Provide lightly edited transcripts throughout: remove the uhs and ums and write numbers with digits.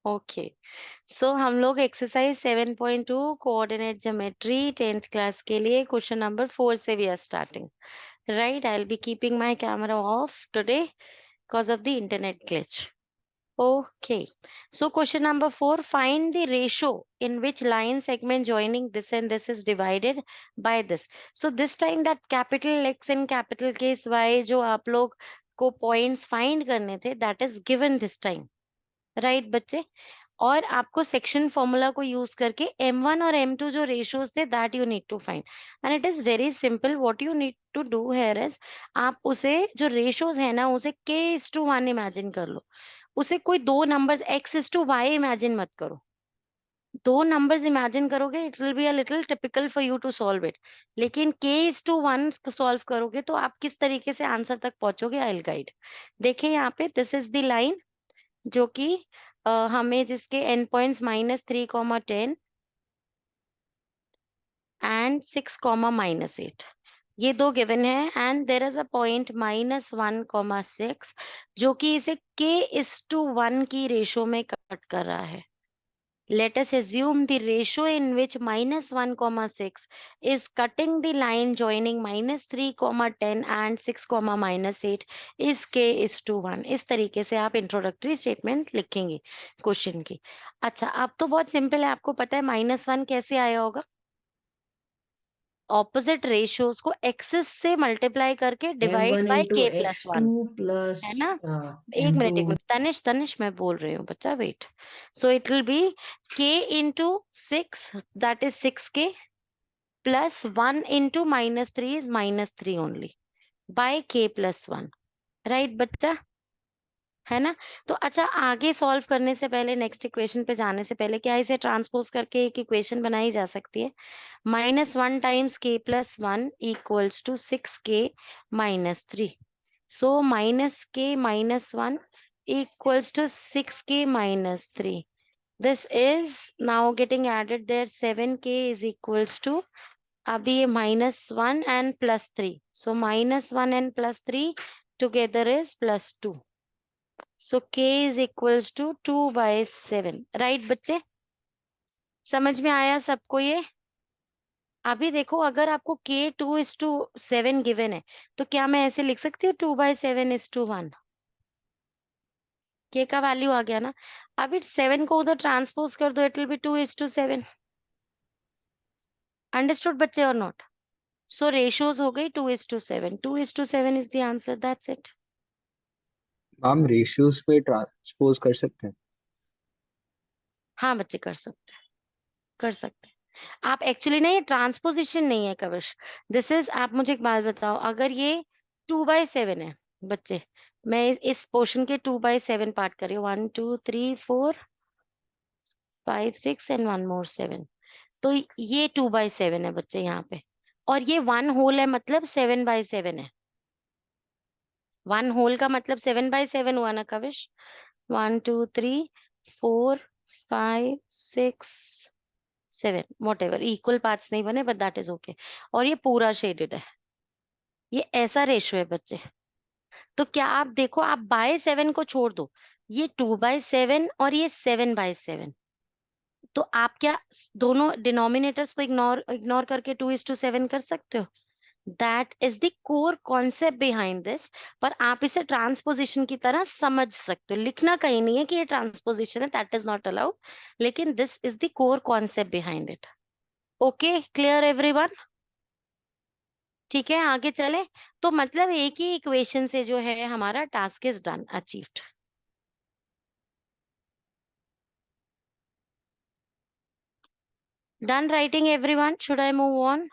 Okay, सो हम लोग exercise 7.2 coordinate geometry 10th class के लिए क्वेश्चन नंबर 4 से we are starting. Right, I will be keeping my camera off today because of the internet glitch. Okay, so question number 4, find the ratio in which line segment joining this and this is divided by this. So this time that capital X and capital case Y जो आप लोग को points find करने थे, that is given this time, right बच्चे? और आपको section formula को यूज करके M1 और M2 जो रेशियोज थे that you need to find, and it is very simple. What you need to do here is, आप उसे जो रेशियोज है ना उसे K:1 इमेजिन कर लो. उसे कोई दो नंबर्स X:Y इमेजिन मत करो. दो नंबर्स इमेजिन करोगे it will be a little typical for you to solve it. लेकिन K:1 सॉल्व करोगे तो आप किस तरीके से आंसर तक पहुंचोगे, आई विल गाइड. देखिए यहाँ पे दिस इज द लाइन जो कि हमें जिसके एंड पॉइंट्स -3, 10 एंड 6, -8 ये दो गिवन है, and there is a point -1, 6 जो कि इसे K:1 की रेशो में कट कर रहा है. Let us assume the ratio in which -1, 6 is cutting the line joining -3, 10 and 6, -8 is K:1. इस तरीके से आप इंट्रोडक्टरी स्टेटमेंट लिखेंगे क्वेश्चन की. अच्छा, अब तो बहुत सिंपल है, आपको पता है -1 कैसे आया होगा. ऑपोजिट रेशियोज को एक्सेस से मल्टीप्लाई करके um divide one by into K+1, X2 plus है ना. एक एम मिनट, टू. एक मिनट, तनिष तनिष मैं बोल रही हूँ बच्चा, wait. So it will be K:6, that is 6K plus 1 into -3 is -3 only by K+1. Right बच्चा, है ना. तो अच्छा, आगे सॉल्व करने से पहले, नेक्स्ट इक्वेशन पे जाने से पहले, क्या इसे ट्रांसपोज करके एक इक्वेशन बनाई जा सकती है. -1 times K+1 equals to 6K-3. So -K-1 equals to 6K-3. This is now getting added there. 7K is equals to, अभी ये -1 and +3. So -1 and +3 together is +2. So K is equals to 2/7. Right बच्चे, समझ में आया सबको ये. अभी देखो, अगर आपको K:2:7 गिवन है तो क्या मैं ऐसे लिख सकती हूँ 2/7:1. K का वैल्यू आ गया ना. अब इट 7 को उधर ट्रांसपोज कर दो, इट विल बी 2:7. अंडरस्टूड बच्चे और नॉट. सो रेशियोज हो गई 2:7. 2:7 is the answer, that's it. हम रेशियोज पे ट्रांसपोज कर सकते हैं. हाँ बच्चे, कर सकते हैं, कर सकते हैं. आप एक्चुअली ना, ये ट्रांसपोजिशन नहीं है कविश, दिस इज, आप मुझे एक बात बताओ, अगर ये 2/7 है बच्चे, मैं इस पोर्शन के 2/7 पार्ट कर रही हूँ, 1 2 3 4 5 6 एंड 1 मोर 7. तो ये 2/7 है बच्चे यहाँ पे, और ये 1 होल है, मतलब 7/7 है. 1 होल का मतलब 7/7 हुआ ना Kavish. 1 2 3 4 5 6 7, what ever, equal parts नहीं बने, बट दैट इज ओके. और ये पूरा शेडेड है, ये ऐसा रेशियो है बच्चे. तो क्या आप देखो, आप बाय 7 को छोड़ दो, ये 2/7 और ये 7/7, तो आप क्या दोनों डिनोमिनेटर्स को इग्नोर इग्नोर करके 2:7 कर सकते हो. That is the core concept behind this. पर आप इसे ट्रांसपोजिशन की तरह समझ सकते हो, लिखना कहीं नहीं है कि ये ट्रांसपोजिशन है, दैट इज नॉट अलाउड, लेकिन this is the core concept behind it. Okay, clear everyone. ठीक है, आगे चले. तो मतलब एक ही इक्वेशन से जो है हमारा task is done, achieved. Done writing everyone, should I move on?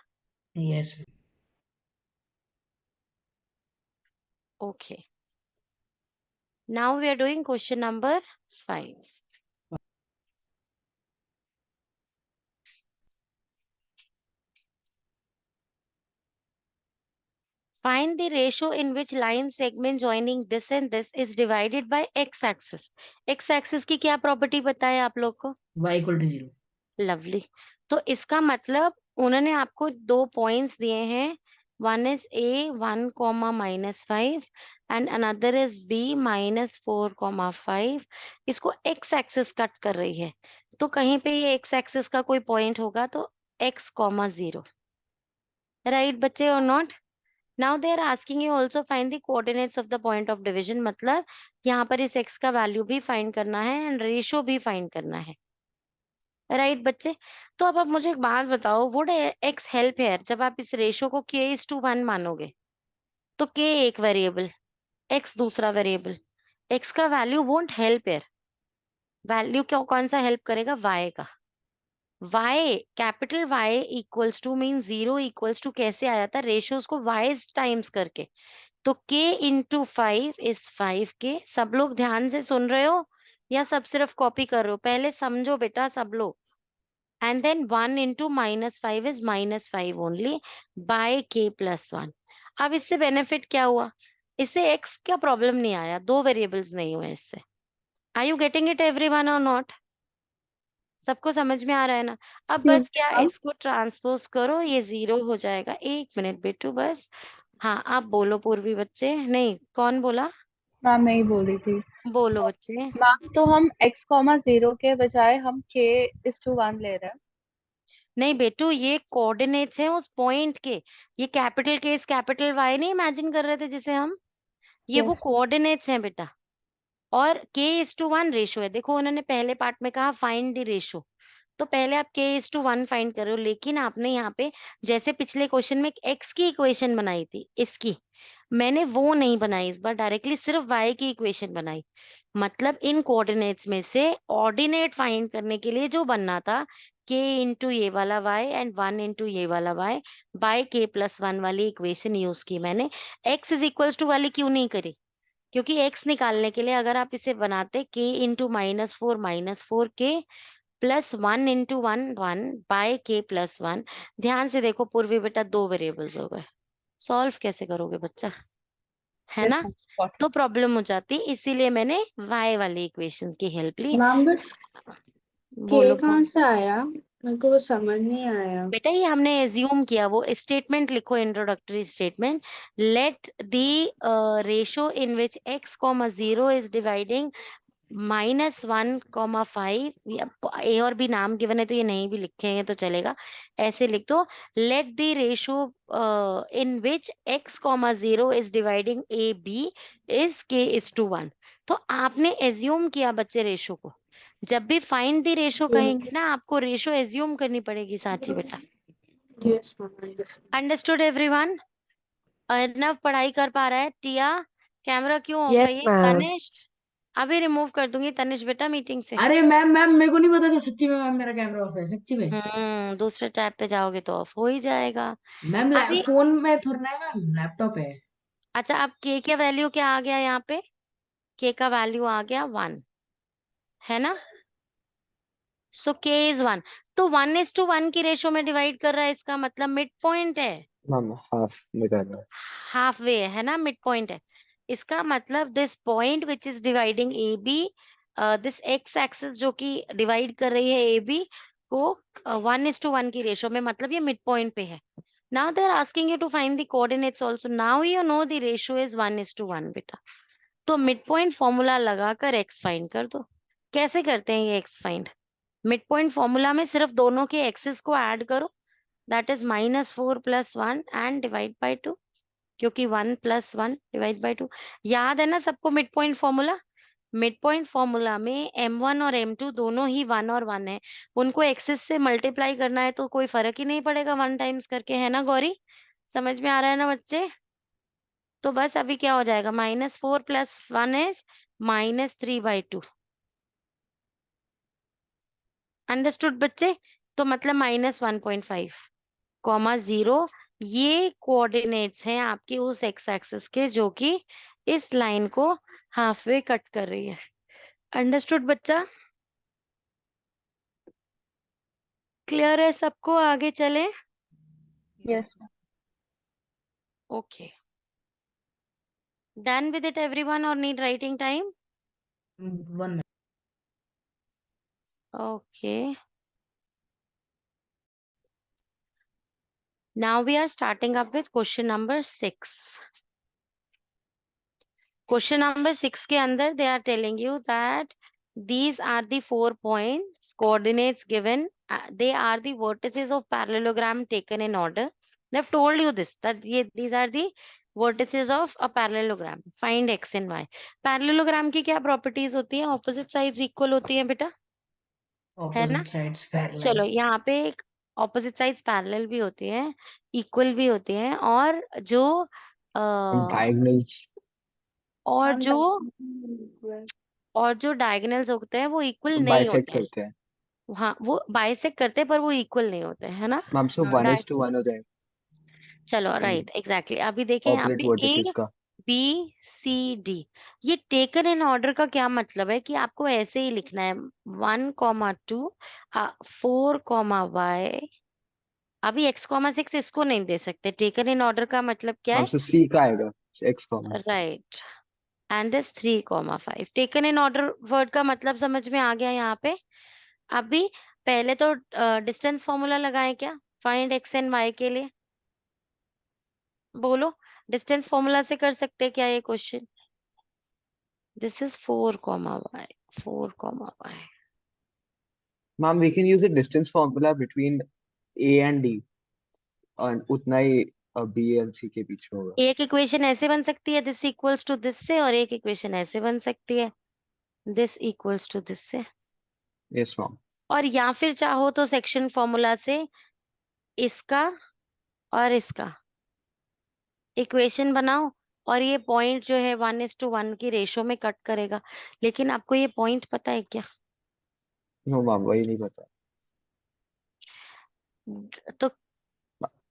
Yes. Okay. Now we are doing question number 5. Find the ratio in which line segment joining this and this is divided by x-axis. X-axis की क्या property बताए आप लोग को? y equal to 0. Lovely. तो इसका मतलब उन्होंने आपको दो पॉइंट्स दिए हैं One is A 1 comma minus 5 and another is B minus 4 comma 5. इसको x एक्सिस कट कर रही है, तो कहीं पे ये x एक्सिस का कोई पॉइंट होगा तो x comma 0, राइट बच्चे और not? Now they are asking you also find the coordinates of the point of division, मतलब यहाँ पर इस x का वैल्यू भी फाइंड करना है एंड रेशियो भी फाइंड करना है, राइट बच्चे? तो अब आप मुझे एक बात बताओ, वुड एक्स हेल्प हेयर? जब आप इस रेशियो को k:1 मानोगे तो k एक वेरिएबल, x दूसरा वेरिएबल, x का value won't help here. Value क्यों, कौन सा हेल्प करेगा? y का। y capital Y equals to mean 0 equals to कैसे आया था? रेशियोज को y टाइम्स करके, तो k इंटू 5 इज 5k। सब लोग ध्यान से सुन रहे हो या सब सिर्फ कॉपी कर रहे हो? पहले समझो बेटा सब लोग। And then 1 into minus 5 is minus 5 only by k plus 1. अब इससे बेनिफिट क्या हुआ? इससे x का प्रॉब्लम नहीं आया, दो वेरिएबल्स नहीं हुए इससे। Are you getting it everyone or not? सबको समझ में आ रहा है ना? अब बस क्या मैम इसको ट्रांसपोज करो, ये 0 हो जाएगा। एक मिनट बेटू बस। हाँ आप बोलो पूर्वी बच्चे, नहीं कौन बोला? मैम मैं ही बोल रही थी। बोलो बच्चे। मैम तो हम x कॉमा 0 के बजाय हम k:1 ले रहे हैं। नहीं बेटू, ये कोऑर्डिनेट्स हैं उस पॉइंट के। ये कैपिटल केस कैपिटल वाई नहीं इमेजिन कर रहे थे जिसे हम, ये वो यस कोऑर्डिनेट्स हैं बेटा। और k:1 रेशो है। देखो उन्होंने पहले पार्ट में कहा फाइंड द रेशो, तो पहले आप k:1 फाइंड करो, लेकिन आपने यहाँ पे जैसे पिछले क्वेश्चन में x की इक्वेशन बनाई थी, इसकी मैंने वो नहीं बनाई, इस बार डायरेक्टली सिर्फ y की इक्वेशन बनाई। मतलब इन कोऑर्डिनेट्स में से ऑर्डिनेट फाइंड करने के लिए जो बनना था, k इंटू ये वाला y एंड 1 इंटू ये वाला y बाय k+1 वाली इक्वेशन यूज की मैंने। x इज इक्वल्स टू वाली क्यों नहीं करी? क्योंकि x निकालने के लिए अगर आप इसे बनाते k into -4 plus 1 into 1 by k+1। ध्यान से देखो पूर्वी बेटा, दो वेरिएबल्स हो गए, सॉल्व कैसे करोगे बच्चा? है यस ना? मैम गॉट तो प्रॉब्लम हो जाती, इसीलिए मैंने y वाली इक्वेशन की हेल्प ली। मैम बट बोलो के कहाँ से आया? मेरे को वो समझ नहीं आया। बेटा, ये हमने एज्यूम किया, वो स्टेटमेंट लिखो, introductory statement. Late the ratio in which x, 0 is dividing -1, 5, ए और बी नाम गिवन है तो ये नहीं भी लिखेंगे तो चलेगा, ऐसे लिख दो। Let the ratio in which x, 0 is dividing A B is k:1। तो आपने एज्यूम किया बच्चे रेशो को। जब भी फाइंड द रेशो कहेंगे ना, आपको रेशो एज्यूम करनी पड़ेगी साची बेटा। Yes ma'am. Understood everyone? Arnav पढ़ाई कर पा रहा है? टिया कैमरा क्यों ऑफ है? यस ये मैम। तनिष, अभी रिमूव कर दूंगी तनिष बेटा मीटिंग से। अरे मैम मैम मेरे को नहीं पता था सच्ची में, मैम मेरा कैमरा ऑफ है सच्ची में। दूसरे टैब पे जाओगे तो ऑफ हो ही जाएगा। मैम अभी फोन में थोड़ा है मैम, लैपटॉप है। अच्छा, अब के का वैल्यू क्या आ गया यहाँ पे? के का वैल्यू आ गया 1, है ना? सो के इज 1, तो 1:1 की रेशो में डिवाइड कर रहा है, इसका मतलब मिड पॉइंट है, मैम हाफ निकालना है। हाफ वे है ना, मिड पॉइंट है। इसका मतलब this point which is dividing A B, this X axis जो कि डिवाइड कर रही है ए बी को 1:1 की रेशो में, मतलब ये मिड पॉइंट पे है। Now they are asking you to find the coordinates also. Now you know the ratio is 1:1 बेटा। तो मिड पॉइंट फॉर्मूला लगाकर एक्स फाइंड कर दो। कैसे करते हैं ये X find? Mid point formula में सिर्फ दोनों के एक्सिस को ऐड करो, that is -4 + 1 and divide by 2, क्योंकि 1 + 1 डिवाइड बाय 2। याद है ना सबको mid point formula? Mid point formula में m1 और m2 दोनों ही 1 और 1 है, उनको एक्सिस से मल्टीप्लाई करना है तो कोई फर्क ही नहीं पड़ेगा 1 टाइम्स करके, है ना गौरी? समझ में आ रहा है ना बच्चे? तो बस अभी क्या हो जाएगा, -4 + 1 इज -3/2। अंडरस्टूड बच्चे? तो मतलब -1.5, 0, ये कोऑर्डिनेट्स हैं आपके उस एक्स एक्सिस के जो कि इस लाइन को हाफ वे कट कर रही है। अंडरस्टूड बच्चा? क्लियर है सबको? आगे चले? Yes okay, done with it everyone और need writing time? 1 okay, Now we are starting up with question number 6. Question number 6 के अंदर they are telling you that these are the 4 points, coordinates given. They are the vertices of parallelogram taken in order. They have told you this, that these are the vertices of a parallelogram. Find x and y. Parallelogram की क्या properties होती है? Opposite sides equal होती हैं बेटा, है ना? Opposite sides parallel. चलो यहाँ पे एक ऑपोजिट साइड्स पैरेलल भी होती है, इक्वल भी होती है, और जो डायगोनल्स और मैम जो equal। और जो डायगोनल्स होते हैं वो इक्वल नहीं बाइसेक्ट होते हैं। करते हैं। हाँ, वो बाइसेक्ट करते हैं पर वो इक्वल नहीं होते हैं, है ना? मैम सो हाँ 1:1 हो जाएगा चलो राइट, एग्जैक्टली। अभी देखें यहाँ ऑपोजिट पे वर्टिसेस ए का। बी सी डी, ये टेकन इन ऑर्डर का क्या मतलब है कि आपको ऐसे ही लिखना है 1,2 4,y। अभी x,6 इसको नहीं दे सकते। टेकन इन ऑर्डर का मतलब क्या मैम है? सो सी का आएगा x comma. Right, and this 3,5। Taken in order word का मतलब समझ में आ गया यहाँ पे? अभी पहले तो डिस्टेंस फॉर्मूला लगाएं क्या फाइंड एक्स एंड वाई के लिए? बोलो, डिस्टेंस फॉर्मूला से कर सकते हैं क्या ये question? This is 4,y 4,y। Ma'am we can use the distance formula between a and d और उतना ही b एंड c के बीच में होगा। एक इक्वेशन ऐसे बन सकती है दिस इक्वल्स टू दिस से, और एक इक्वेशन ऐसे बन सकती है दिस इक्वल्स टू दिस से। Yes ma'am. और या फिर चाहो तो सेक्शन फॉर्मूला से इसका और इसका इक्वेशन बनाओ, और ये पॉइंट जो है 1:1 की रेशो में कट करेगा। लेकिन आपको ये पॉइंट पता है क्या? नो मैम वही नहीं पता तो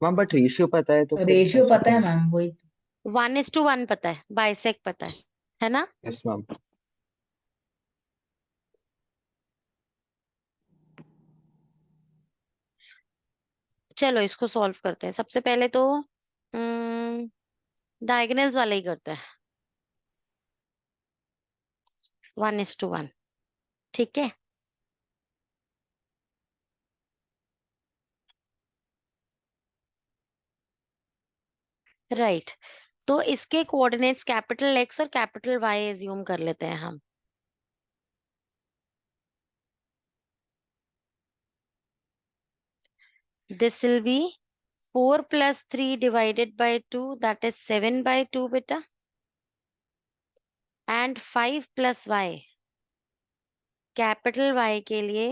मैम, बट रेशियो पता है तो फिर रेशियो ऐसा पता है क्यों? मैम, वही। 1:1 पता है, बाइसेक पता है ना? Yes ma'am. चलो इसको सॉल्व करते हैं। सबसे पहले तो डायगोनल्स वाला ही करते हैं, 1:1। ठीक है, राइट। तो इसके कोऑर्डिनेट्स कैपिटल एक्स और कैपिटल वाई एज्यूम कर लेते हैं हम। This will be 4 + 3 divided by 2, that is 7/2 बेटा, एंड 5 + y, कैपिटल y के लिए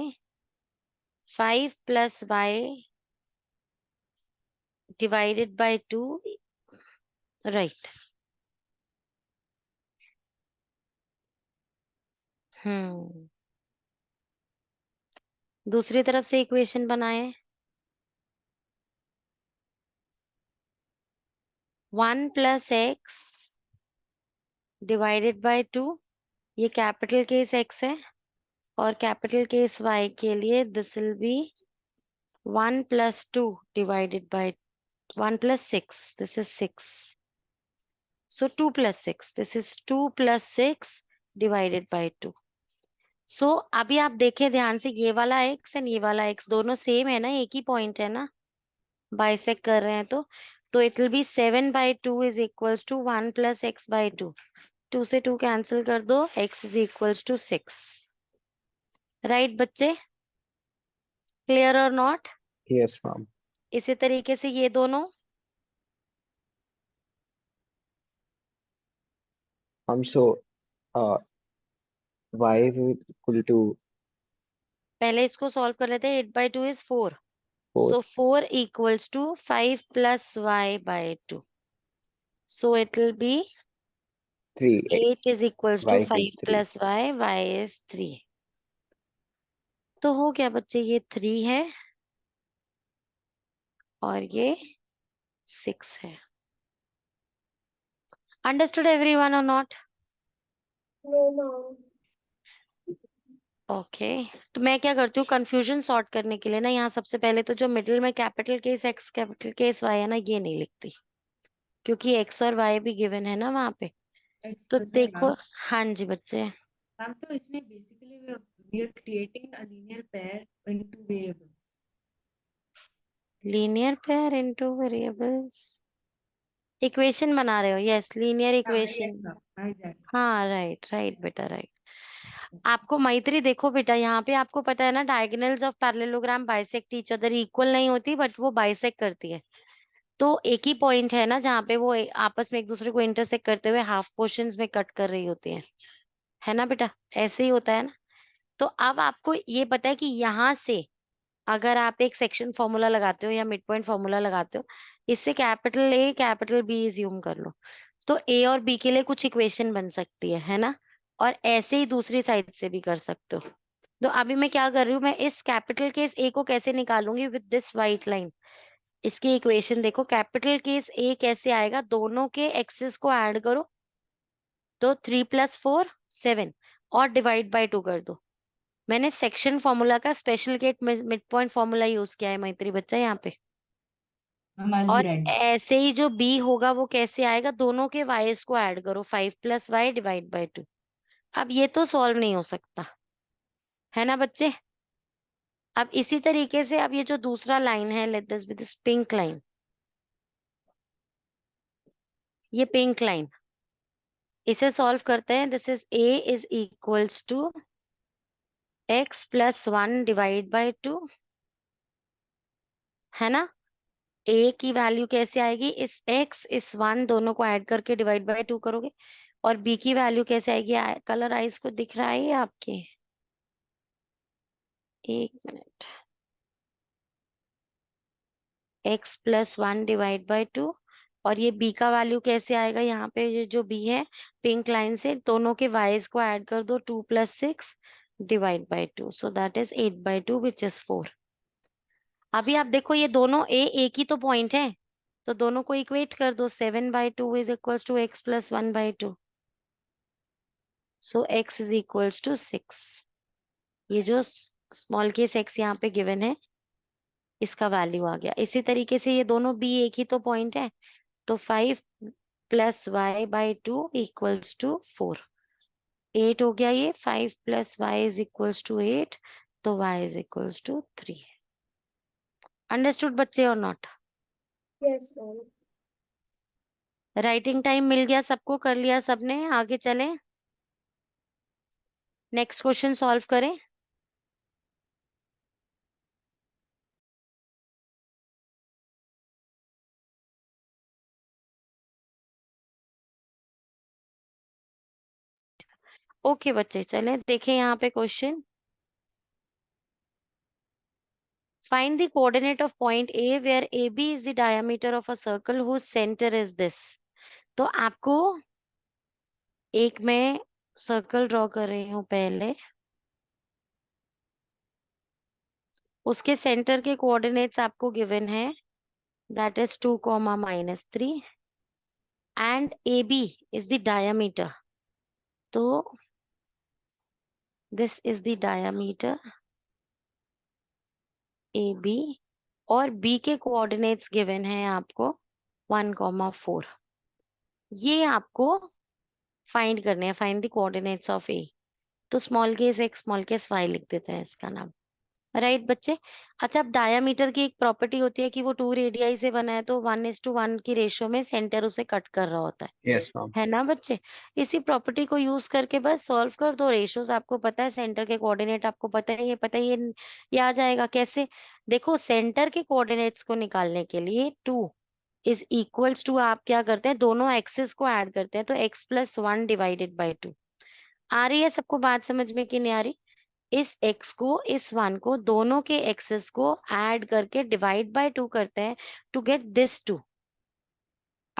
5 + y divided by 2, राइट। दूसरी तरफ से इक्वेशन बनाए, 1 + x divided by 2, ये कैपिटल केस x है, और कैपिटल केस y के लिए this will be 1 + 2 divided by 1 + 6, this is 6, so 2 + 6, this is 2 + 6 divided by 2। सो अभी आप देखें ध्यान से, ये वाला x एंड ये वाला x दोनों सेम है ना, एक ही पॉइंट है ना, बाइसेक्ट कर रहे हैं तो it will be 7/2 is equals to 1 + x/2। 2 से 2 कैंसिल कर दो, x is equals to 6। Right बच्चे, clear or not? Yes ma'am. इसी तरीके से ये दोनों, हम सो y इक्वल टू पहले इसको सॉल्व कर लेते हैं। 8/2 is 4, 4 so 4 equals to 5 + y/2, so it will be 3 8 is equals to y equal 5 3। + y, y is 3। तो हो गया बच्चे, ये 3 है और ये 6 है। Understood everyone or not? No, ma'am. Okay, तो मैं क्या करती हूँ कंफ्यूजन सॉर्ट करने के लिए ना, यहाँ सबसे पहले तो जो मिडिल में capital case x capital case y है ना, ये नहीं लिखती, क्योंकि x और y भी गिवन है ना वहां पे। तो Excuse me, देखो, मैम। हाँ जी बच्चे, मैम तो इसमें basically we are creating a linear pair in two variables. Linear pair into variables, equation बना रहे हो? Yes, linear equation. हाँ, राइट राइट बेटा, राइट। आपको मैत्री देखो बेटा, यहाँ पे आपको पता है ना, diagonals of parallelogram bisect each other, equal नहीं होती बट वो बाइसेक्ट करती है। तो एक ही पॉइंट है ना जहाँ पे वो आपस में एक दूसरे को इंटरसेक्ट करते हुए हाफ पोर्शंस में कट कर रही होती है ना बेटा? ऐसे ही होता है ना। तो अब आपको ये पता है कि यहाँ से अगर आप एक सेक्शन फॉर्मूला लगाते हो या मिड पॉइंट फॉर्मूला लगाते हो, इससे capital A capital B assume कर लो, तो ए और बी के लिए कुछ इक्वेशन बन सकती है ना? और ऐसे ही दूसरी साइड से भी कर सकते हो। तो अभी मैं क्या कर रही हूँ, मैं इस कैपिटल केस ए को कैसे निकालूंगी विद दिस वाइट लाइन। इसकी इक्वेशन देखो, कैपिटल केस ए कैसे आएगा, दोनों के एक्सेस को ऐड करो, तो 3 + 4 7 और डिवाइड बाय 2 कर दो। मैंने सेक्शन फॉर्मूला का special case mid point formula use किया है मैत्री बच्चा यहाँ पे। और रेड। ऐसे ही जो बी होगा वो कैसे आएगा, दोनों के वाइज को ऐड करो, 5 + y डिवाइड बाय 2। अब ये तो सॉल्व नहीं हो सकता है ना बच्चे? अब इसी तरीके से अब ये जो दूसरा लाइन है, let this be this pink line, ये पिंक लाइन, इसे सॉल्व करते हैं। This is a is equals to x + 1 divide by 2, है ना? a की वैल्यू कैसे आएगी, इस x इस 1 दोनों को ऐड करके डिवाइड बाय 2 करोगे। और b की वैल्यू कैसे आएगी, कलर आइज को दिख रहा है ये आपके? एक मिनट, x + 1 डिवाइड बाय 2। और ये b का वैल्यू कैसे आएगा, यहाँ पे ये जो b है पिंक लाइन से, दोनों के y's को ऐड कर दो, 2 + 6 divide by 2, so that is 8/2 which is 4। अभी आप देखो ये दोनों एक ही तो पॉइंट है, तो दोनों को इक्वेट कर दो, 7/2 is equals to x + 1/2, so x is equals to 6। ये जो स्मॉल केस x यहाँ पे गिवन है, इसका वैल्यू आ गया। इसी तरीके से ये दोनों b एक ही तो पॉइंट है, तो 5 + y/2 इक्वल्स टू 4। 8 हो गया ये, 5 + y इज इक्वल्स टू 8, तो y is equals to 3। Understood बच्चे और not? Yes ma'am. Writing time मिल गया सबको, कर लिया सबने? आगे चलें, नेक्स्ट क्वेश्चन सॉल्व करें। ओके बच्चे, चलें देखें यहाँ पे question. Find the coordinate of point A where AB is the diameter of a circle whose center is this. तो आपको एक मैं सर्कल ड्रॉ कर रही हूँ पहले, उसके सेंटर के कोऑर्डिनेट्स आपको गिवन है, that is 2, -3 and AB is the diameter. तो this is the diameter AB और B के कोऑर्डिनेट्स गिवन है आपको 1, 4। ये आपको फाइंड करने हैं, फाइंड द कोऑर्डिनेट्स ऑफ ए। तो small case x small case y लिख देते हैं इसका नाम, राइट बच्चे? अच्छा, अब डायामीटर की एक प्रॉपर्टी होती है कि वो 2 रेडियाई से बना है, तो 1:1 की रेशियो में सेंटर उसे कट कर रहा होता Yes, ma'am. है ना बच्चे? इसी प्रॉपर्टी को यूज करके बस सॉल्व कर दो। रेशियोज आपको पता है, सेंटर के कोऑर्डिनेट आपको पता है, ये पता है, ये आ जाएगा कैसे? देखो, सेंटर के कोऑर्डिनेट्स को निकालने के लिए 2 इज इक्वल्स टू, आप क्या करते हैं, दोनों एक्सिस को ऐड करते हैं, तो x + 1 डिवाइडेड बाय 2। आ रही है सबको बात समझ में कि नहीं आ रही? इस x को इस 1 को दोनों के एक्सेस को ऐड करके डिवाइड बाय 2 करते हैं टू गेट दिस 2।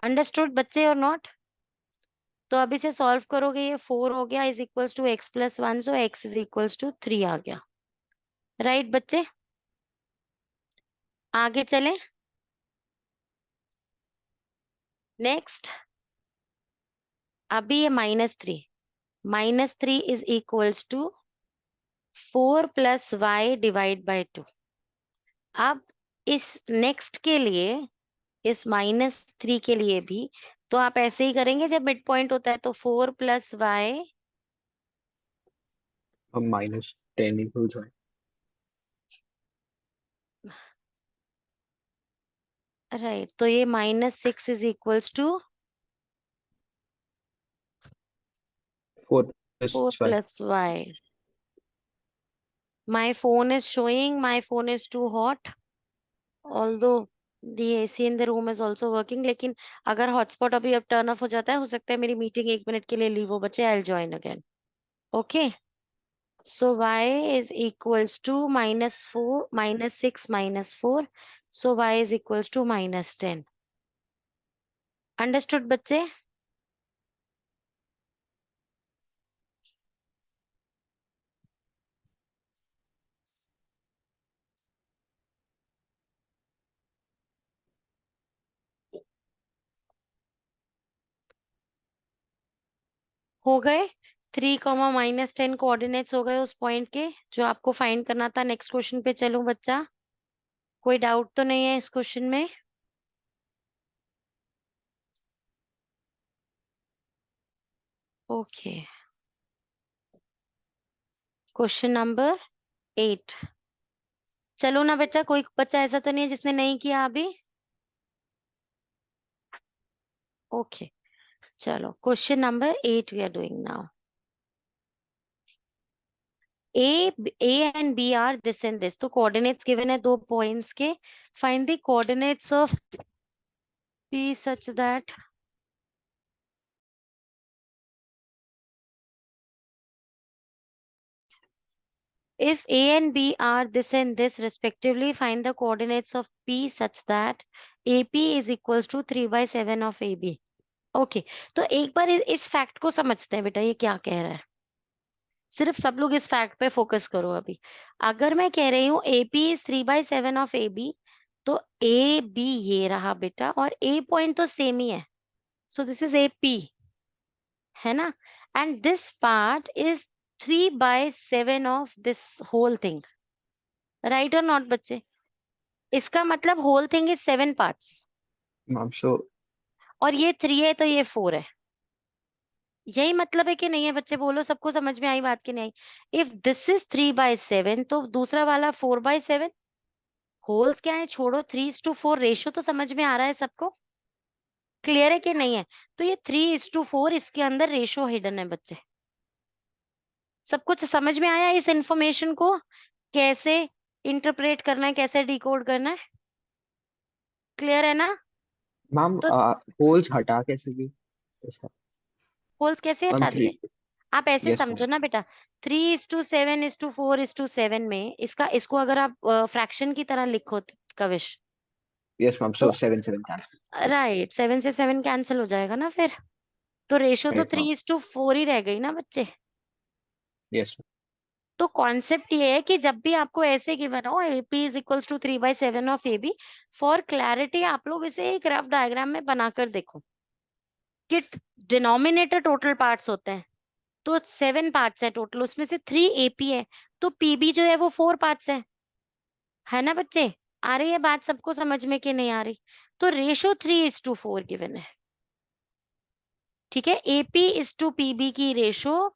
अंडरस्टूड बच्चे और नॉट? तो अब इसे सॉल्व करोगे, ये 4 हो गया is equals to x + 1, so x is equals to 3 आ गया, राइट बच्चे? आगे चलें, नेक्स्ट। अभी ये -3 is equals to 4 + y divide by 2। अब इस नेक्स्ट के लिए, इस -3 के लिए भी तो आप ऐसे ही करेंगे, जब मिड पॉइंट होता है तो 4 + y हम -10 equals y. राइट, तो ये -6 is equals to 4 4 y. plus y. My phone is showing my phone is too hot, although the AC in the room is also working. लेकिन अगर हॉटस्पॉट अभी अब टर्न ऑफ हो जाता है, हो सकता है मेरी मीटिंग 1 मिनट के लिए लीव हो बच्चे. I'll join again. Okay. So y is equals to -4, -6 -4. So y is equals to -10. Understood बच्चे? हो गए 3, -10 कोऑर्डिनेट्स हो गए उस पॉइंट के जो आपको फाइंड करना था. नेक्स्ट क्वेश्चन पे चलूं बच्चा? कोई डाउट तो नहीं है इस क्वेश्चन में? ओके. Question number 8. चलो ना बच्चा, कोई बच्चा ऐसा तो नहीं है जिसने नहीं किया अभी? ओके, चलो question number 8 we are doing now. A and B are this and this. तो coordinates given है 2 पॉइंट्स के. Find the coordinates of P such that if A and B are this and this respectively, find the coordinates of P such that AP is equals to 3/7 of AB. Okay, तो एक बार इस fact को समझते हैं बेटा, ये क्या कह रहा है. सिर्फ सब लोग इस फैक्ट पे फोकस करो अभी. अगर मैं कह रही हूँ AP इज 3/7 ऑफ AB, तो AB ये रहा बेटा, और A पॉइंट तो सेम ही है. सो दिस इज AP, है ना. And this part is 3/7 of this whole thing. Right or not बच्चे? इसका मतलब whole thing is 7 parts, Ma'am, so और ये 3 है तो ये 4 है. यही मतलब है कि नहीं है बच्चे? बोलो, सबको समझ में आई बात कि नहीं? इफ दिस इज 3/7 तो दूसरा वाला 4/7. होल्स क्या है छोड़ो, 3:4 रेशो तो समझ में आ रहा है सबको? क्लियर है कि नहीं है? तो ये 3:4 इसके अंदर रेशो हिडन है बच्चे. सब कुछ समझ में आया? इस इंफॉर्मेशन को कैसे इंटरप्रेट करना है, कैसे डिकोड करना है? क्लियर है ना? ma'am, तो holes हटा कैसे भी ऐसा? होल्स कैसे Ma'am, हटा दिए? 3. आप ऐसे Yes, समझो ma'am. ना बेटा, 3:7:4:7 में इसको अगर आप फ्रैक्शन की तरह लिखो कविश, Yes, ma'am. तो So 7 7 cancel. Yes. राइट 7 से 7 कैंसिल हो जाएगा ना फिर. तो रेशो तो Right, ma'am. 3:4 ही रह गई ना बच्चे. Yes, ma'am. तो कॉन्सेप्ट ये है कि जब भी आपको ऐसे गिवन हो AP is equals to 3/7 of AB, for clarity आप लोग इसे एक रफ डायग्राम में बनाकर देखो कि डिनोमिनेटर टोटल पार्ट्स होते हैं. तो 7 पार्ट्स है टोटल, उसमें से 3 AP है, तो PB जो है वो 4 पार्ट्स है ना बच्चे? आ रही है बात सबको समझ में कि नहीं आ रही? तो रेशो 3:4 गिवन है. ठीक है, AP इज टू PB की रेशो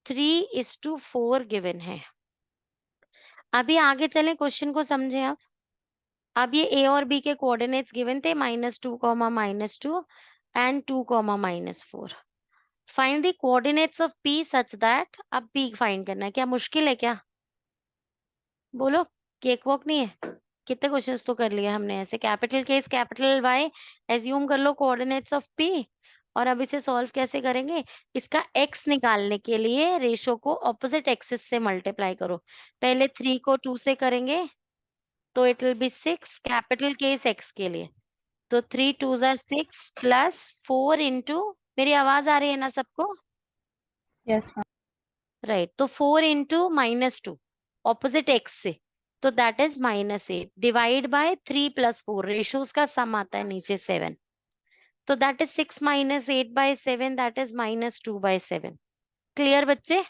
3:4 गिवन है. अभी आगे चलें, क्वेश्चन को समझें आप. अब ये A और B के कोऑर्डिनेट्स गिवन थे -2, -2 and 2, -4. Find the coordinates of P such that. अब P फाइंड करना है. क्या मुश्किल है क्या? बोलो, केक वॉक नहीं है. कितने क्वेश्चंस तो कर लिए हमने ऐसे. Capital case capital Y assume कर लो कोऑर्डिनेट्स ऑफ P, और अब इसे सॉल्व कैसे करेंगे? इसका x निकालने के लिए रेशो को ऑपोजिट एक्सिस से मल्टीप्लाई करो. पहले 3 को 2 से करेंगे तो it will B 6, capital case x के लिए. तो 3 2s are 6 प्लस 4 इंटू, मेरी आवाज आ रही है ना सबको? Yes ma'am. राइट, तो 4 इंटू -2 ऑपोजिट एक्स से, तो that is -8 divide by 3 + 4, ratios का सम आता है नीचे 7. तो that is 6 - 8/7, that is -2/7. Clear बच्चे?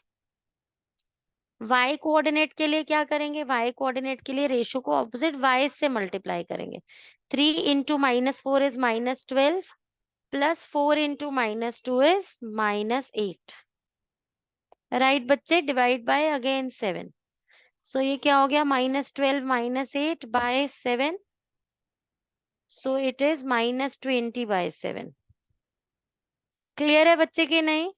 y कोऑर्डिनेट के लिए क्या करेंगे? y कोऑर्डिनेट के लिए रेशो को ऑपोजिट y से मल्टीप्लाई करेंगे. 3 into -4 is -12 plus 4 into -2 is -8. Right बच्चे? Divide by again 7. सो ये क्या हो गया? -12 -8/7. So it is -20/7। क्लियर है बच्चे के नहीं?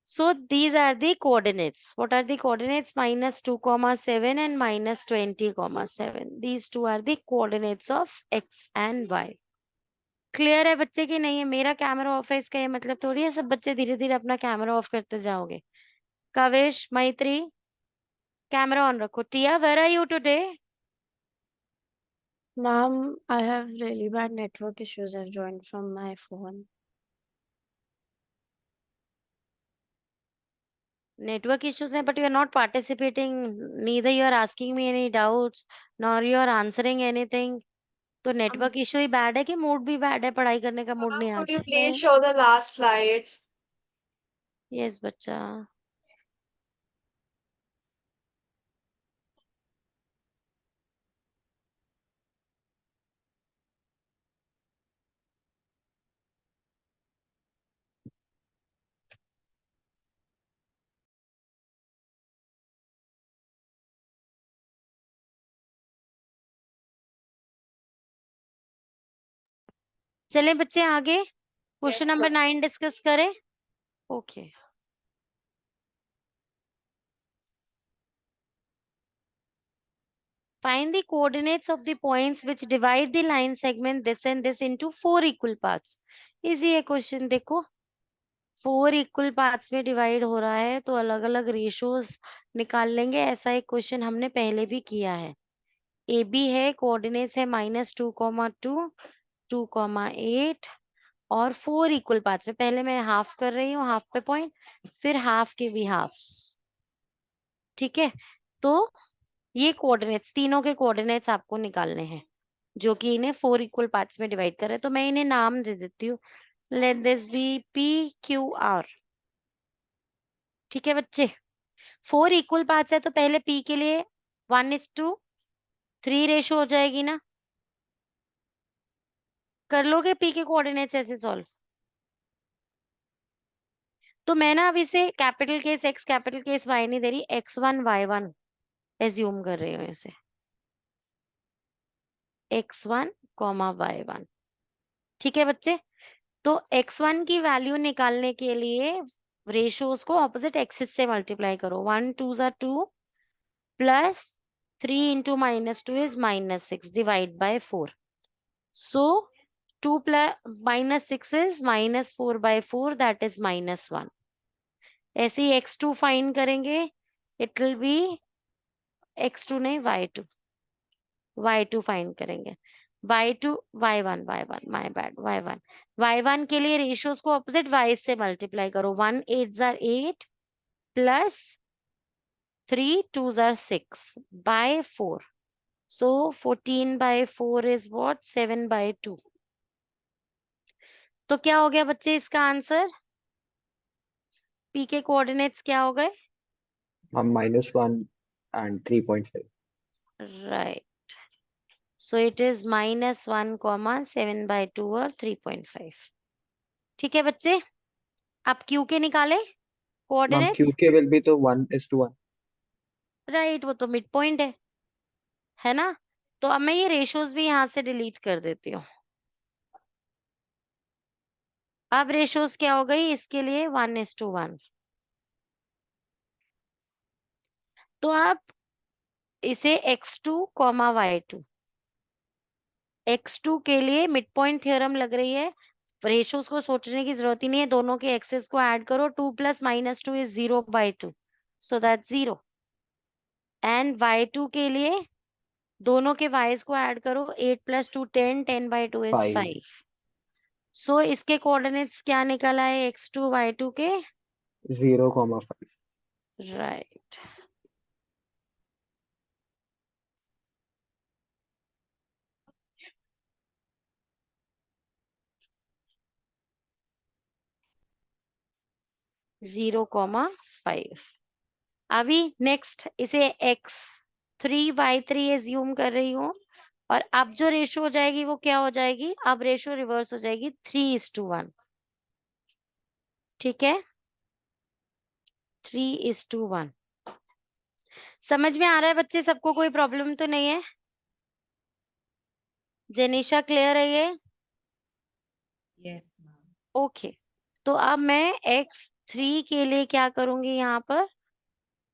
So these are the coordinates. What are the coordinates? -2, 7 and -20, 7. These two are the coordinates of x and y. Clear है बच्चे की नहीं है? मेरा कैमरा ऑफ है, इसका ये मतलब थोड़ी है सब बच्चे धीरे धीरे अपना कैमरा ऑफ करते जाओगे। कावेश, मैत्री, कैमरा ऑन रखो। Tia, where are you today? Ma'am, I have really bad network issues. I've joined from my phone. Network issues हैं, but you are not participating. Neither you are asking me any doubts, nor you are answering anything. तो network issue ही bad है कि mood भी bad है? पढ़ाई करने का mood नहीं Ma'am, could आज? you please show the last slide? Yes बच्चा। चलें बच्चे आगे, question Yes, number ma'am. 9 discuss करें। Okay, find the coordinates of the points which divide the line segment this and this into 4 equal parts. Easy है question, देखो 4 equal parts में divide हो रहा है तो अलग अलग रेशियोज निकाल लेंगे। ऐसा एक क्वेश्चन हमने पहले भी किया है। ए बी है, कोऑर्डिनेट्स है -2, 2, 2, 8 और 4 इक्वल पार्ट्स में। पहले मैं हाफ कर रही हूँ, हाफ पे पॉइंट, फिर हाफ के भी हाफ्स। ठीक है, तो ये कोऑर्डिनेट्स, तीनों के कोऑर्डिनेट्स आपको निकालने हैं जो कि इन्हें 4 इक्वल पार्ट्स में डिवाइड कर रहे हैं। तो मैं इन्हें नाम दे देती हूँ, लेट दिस बी PQR। ठीक है बच्चे, 4 इक्वल पार्ट्स है तो पहले P के लिए 1:3 रेशो हो जाएगी ना? कर लोगे P के कोऑर्डिनेट्स ऐसे सॉल्व? तो मैं ना अब इसे capital case x, capital case y नहीं दे रही, x1 y1 एज्यूम कर रही हूँ इसे, x1 y1। ठीक है बच्चे, तो x1 की वैल्यू निकालने के लिए रेशियोज को ऑपोजिट एक्सिस से मल्टीप्लाई करो। 1 2 ज़ा 2 plus 3 into -2 is -6 divide by 4। So 2 plus -6 is -4/4, that is -1। ऐसे ही x2 फाइंड करेंगे, इट विल बी x2 नहीं y2 फाइंड करेंगे। y2 y1 my bad y1 के लिए रेशियोज को ऑपोजिट y से मल्टीप्लाई करो। 1 8 ज़ा 8 प्लस 3 2 ज़ा 6 बाय 4। So 14/4 is what? 7/2। तो क्या हो गया बच्चे इसका आंसर? P के कोऑर्डिनेट्स क्या हो गए? -1 and 3.5. Right, so it is -1, 7/2 और 3.5। ठीक है बच्चे, आप Q के निकाले Ma'am, coordinates? QK will be तो 1:1. राइट, वो तो मिड पॉइंट है ना? तो अब मैं ये रेशियोज भी यहाँ से डिलीट कर देती हूँ। अब रेशियोज क्या हो गई इसके लिए? 1:1। तो आप इसे x2, y2, x2 के लिए मिड पॉइंट थ्योरम लग रही है, रेशियोज को सोचने की जरूरत ही नहीं है, दोनों के एक्सेस को ऐड करो। 2 + -2 is 0/2, so that 0। And y2 के लिए दोनों के y's को ऐड करो, 8 + 2 10, 10/2 इज 5. 5। सो इसके कोऑर्डिनेट्स क्या निकल आए x2 y2 के? 0,5. Right, zero comma 5। अभी नेक्स्ट इसे x3 y3 एज्यूम कर रही हूँ, और अब जो रेशो हो जाएगी वो क्या हो जाएगी? अब रेशो रिवर्स हो जाएगी, 3:1। ठीक है, 3:1। समझ में आ रहा है बच्चे सबको? कोई प्रॉब्लम तो नहीं है? जेनिशा क्लियर है ये? Yes ma'am. ओके, तो अब मैं x3 के लिए क्या करूंगी यहाँ पर,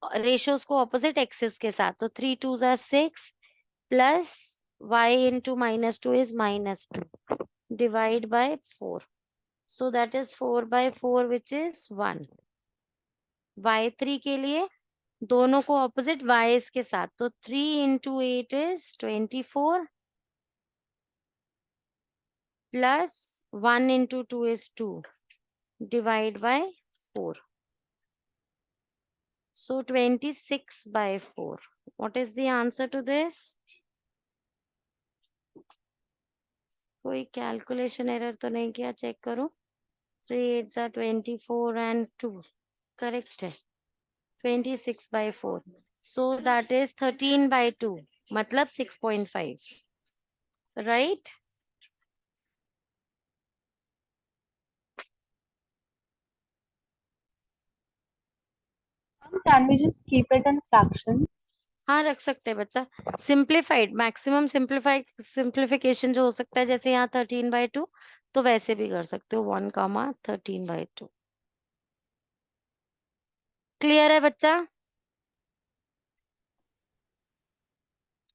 रेशियोज को ऑपोजिट एक्सिस के साथ, तो 3 2s are 6 plus y into -2 is -2 divide by 4, so that is 4 by 4 which is 1. y3 के लिए दोनों को ऑपोजिट y के साथ, तो 3 into 8 is 24 plus 1 into 2 is 2 divide by 4. So 26 by 4. What is the answer to this? कोई calculation error तो नहीं किया, चेक करो. 3 8s are 24 and 2. करेक्ट है. 26 by 4. So that is 13 by 2. मतलब 6.5. Right? Can we just keep it in fractions? हाँ, रख सकते हैं बच्चा. सिंप्लीफाइड, मैक्सिमम सिंप्लीफिकेशन जो हो सकता है, जैसे यहाँ 13 by 2, तो वैसे भी कर सकते हो 1, 13 by 2. क्लियर है बच्चा?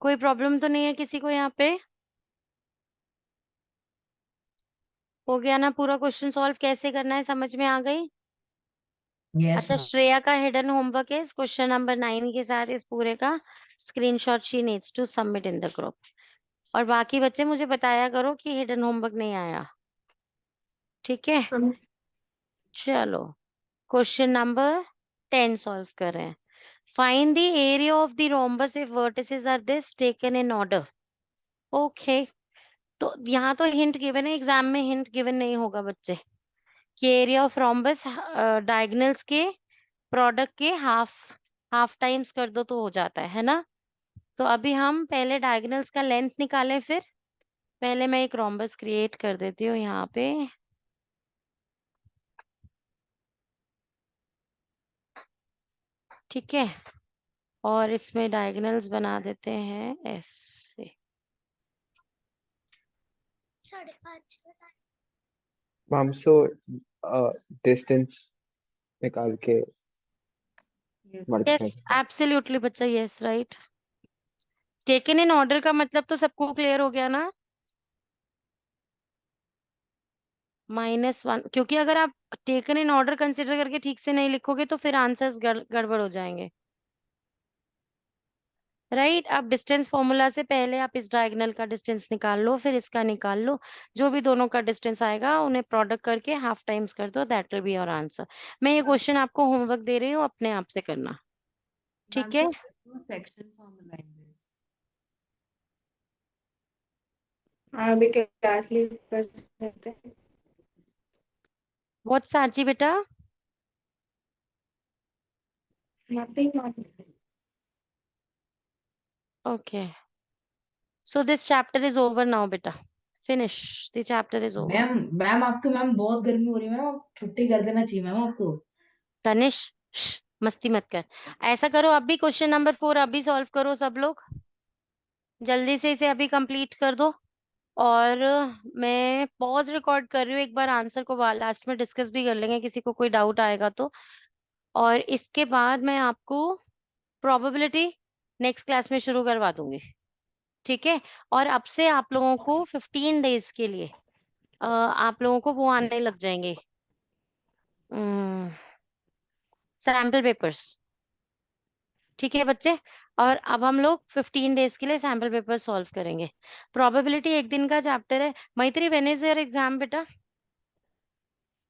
कोई प्रॉब्लम तो नहीं है किसी को यहाँ पे? हो गया ना पूरा क्वेश्चन सॉल्व कैसे करना है, समझ में आ गई? यस अच्छा, मैम। श्रेया का हिडन होमवर्क है क्वेश्चन नंबर 9 के साथ इस पूरे का screenshot she needs to submit in the group. और बाकी बच्चे मुझे बताया करो कि हिडन होमवर्क नहीं आया. ठीक है, चलो क्वेश्चन नंबर 10 सॉल्व कर रहे हैं. Find the area of the rhombus if vertices are this taken in order. Okay, तो यहाँ तो हिंट गिवन है, एग्जाम में हिंट गिवन नहीं होगा बच्चे, कि एरिया ऑफ रोम्बस डायगोनल्स के प्रोडक्ट के हाफ हाफ टाइम्स कर दो तो हो जाता है ना. तो अभी हम पहले डायगोनल्स का लेंथ निकालें, फिर पहले मैं एक रोम्बस क्रिएट कर देती हूँ यहाँ पे. ठीक है, और इसमें डायगोनल्स बना देते हैं ऐसे. मैम सो डिस्टेंस निकाल के यस मल्टीप्लाई. यस, एब्सोल्युटली बच्चा, yes right. Taken in order का मतलब तो सबको क्लियर हो गया ना. -1, क्योंकि अगर आप टेकन इन ऑर्डर कंसिडर करके ठीक से नहीं लिखोगे तो फिर आंसर्स गड़बड़ हो जाएंगे. राइट, आप डिस्टेंस फॉर्मूला से पहले आप इस डायगोनल का डिस्टेंस निकाल लो, फिर इसका निकाल लो, जो भी दोनों का डिस्टेंस आएगा उन्हें प्रोडक्ट करके हाफ टाइम्स कर दो, that will be your answer. मैं ये क्वेश्चन आपको होमवर्क दे रही हूँ, अपने आप से करना. ठीक है, सेक्शन फॉर्मूला इन दिस। हाँ अभी क्लास लीव कर सकते हैं. बहुत सांची बेटा. Nothing. Okay, so this chapter is over now beta. Finish, the chapter is over. Ma'am ma'am आपको मैम बहुत गर्मी हो रही है मैम, आप छुट्टी कर देना चाहिए मैम आपको। तनिष, मस्ती मत कर. ऐसा करो, अभी क्वेश्चन नंबर 4 अभी सॉल्व करो सब लोग, जल्दी से इसे अभी कंप्लीट कर दो. और मैं पॉज रिकॉर्ड कर रही हूँ, एक बार आंसर को लास्ट में डिस्कस भी कर लेंगे किसी को कोई डाउट आएगा तो. और इसके बाद मैं आपको प्रोबेबिलिटी नेक्स्ट क्लास में शुरू करवा दूंगी. ठीक है, और अब से आप लोगों को 15 डेज के लिए आप लोगों को वो आने लग जाएंगे, सैम्पल पेपर्स. ठीक है बच्चे, और अब हम लोग 15 डेज के लिए सैम्पल पेपर सॉल्व करेंगे. प्रोबेबिलिटी एक दिन का चैप्टर है. मैत्री, व्हेन इज योर एग्जाम बेटा?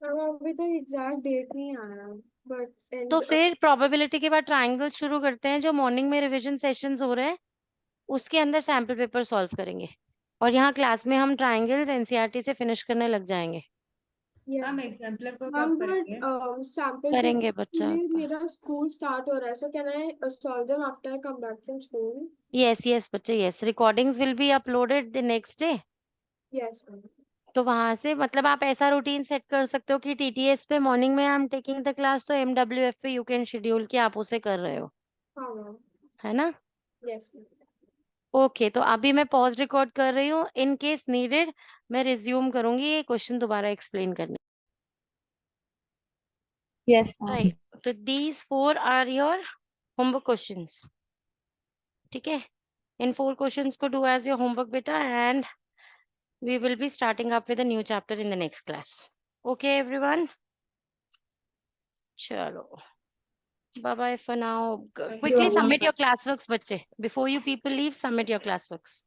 अभी तो एग्जैक्ट डेट नहीं आया, बट तो फिर प्रोबेबिलिटी के बाद ट्रायंगल शुरू करते हैं, जो मॉर्निंग में रिवीजन सेशंस हो रहे हैं उसके अंदर सैम्पल पेपर सॉल्व करेंगे. और यहाँ क्लास में हम ट्रायंगल्स एनसीईआरटी से फिनिश करने लग जाएंगे. मैम एग्जाम्पलर को मैम कब बट करेंगे? सैम्पल करेंगे पेपर्स के बच्चा लिए का. मेरा स्कूल स्टार्ट हो रहा है, so can I solve them after I come back from school? Yes yes बच्चे, yes, recordings will be uploaded the next day. Yes ma'am. तो वहां से मतलब आप ऐसा रूटीन सेट कर सकते हो कि टीटीएस पे मॉर्निंग में I am taking the class, तो एमडब्ल्यूएफ पे यू कैन शेड्यूल कि आप उसे कर रहे हो, हाँ मैम. है ना. Yes ma'am. ओके तो अभी मैं पॉज रिकॉर्ड कर रही हूँ, इन केस नीडेड मैं रिज्यूम करूंगी ये क्वेश्चन दोबारा एक्सप्लेन करने। Yes, ma'am. राइट, तो these 4 are your homework questions, ठीक है? इन 4 क्वेश्चंस को डू एज योर होमवर्क बेटा, and we will be starting up with a new chapter in the next class. Okay everyone, chalo, bye bye for now. Quickly submit your classworks bache, before you people leave, submit your classworks.